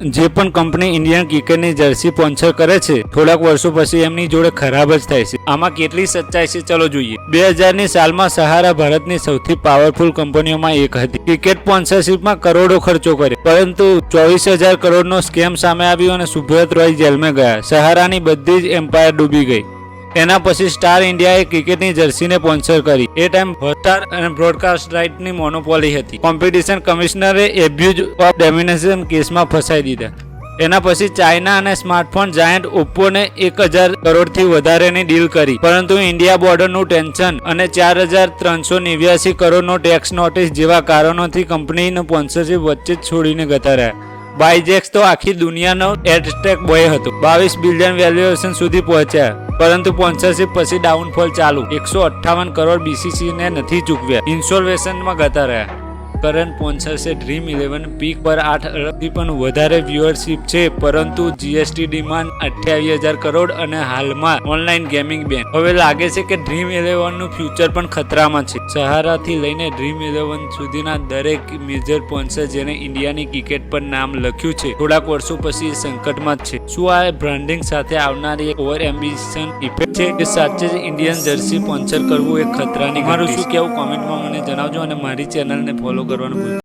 જે પણ company Indian ક્રિકેટની જર્સી સ્પોન્સર કરે છે થોડાક વર્ષો પછી એમની જોડે ખરાબ જ થાય છે। આમાં કેટલી સચ્ચાઈ છે ચલો જોઈએ। 2000ની સાલમાં સહારા ભારતની સૌથી પાવરફુલ કંપનીઓમાં એક હતી। ક્રિકેટ સ્પોન્સરશિપમાં કરોડો ખર્ચો કર્યો, પરંતુ 24,000 કરોડનો સ્કેમ સામે આવ્યો અને સુબ્રત રોય જેલમાં ગયા। સહારાની બધી જ એમ્પાયર ડૂબી ગઈ। એના પછી સ્ટાર ઇન્ડિયાએ ક્રિકેટની જર્સીને સ્પોન્સર કરી। એ ટાઈમ હોટસ્ટાર અને બ્રોડકાસ્ટ રાઇટની મોનોપોલી હતી। કોમ્પિટિશન કમિશનરે એબ્યુઝ ઓફ ડોમિનેશન કેસમાં ફસાઈ દીધા। એના પછી ચાઇના અને સ્માર્ટફોન જાયન્ટ ઓપ્પોને 1,000 કરોડથી વધારેની ડીલ કરી, પરંતુ ઇન્ડિયા બોર્ડરનું ટેન્શન અને 4,389 કરોડનો ટેક્સ નોટિસ જેવા કારણોથી કંપનીનો સ્પોન્સરશિપ વચ્ચે જ છોડીને જતા રહ્યા। બાયજેક્સ તો આખી દુનિયાનો એડટેક બોય હતો। 22 બિલિયન વેલ્યુએશન સુધી પહોંચ્યા, પરંતુ સ્પોન્સરશિપ પછી ડાઉનફોલ ચાલુ। 158 કરોડ બીસીસીને નથી ચૂકવ્યા, ઇન્સોલ્વેશનમાં જતા રહ્યા। કરંટ સ્પોન્સર છે ડ્રીમ 11, પીક પર 8 અરબથી પણ વધારે વ્યુઅરશિપ છે, પરંતુ જીએસટી ડિમાન્ડ 28,000 કરોડ અને હાલમાં ઓનલાઈન ગેમિંગ બેન। હવે લાગે છે કે ડ્રીમ 11 નું ફ્યુચર પણ ખતરામાં છે। સહારાથી લઈને ડ્રીમ 11 સુધીના દરેક મેજર સ્પોન્સર જેને ઇન્ડિયાની ક્રિકેટ પર નામ લખ્યું છે થોડાક વર્ષો પછી સંકટમાં જ છે। શું આ બ્રાન્ડિંગ સાથે આવનારી એક ઓવર એમ્બિશન ઇફેક્ટ છે કે સાચે જ ઇન્ડિયન જર્સી સ્પોન્સર કરવું એક ખતરાની? મારું શું કહેવું કોમેન્ટમાં મને જણાવજો અને મારી ચેનલને ફોલો કરવાનું ભૂલતા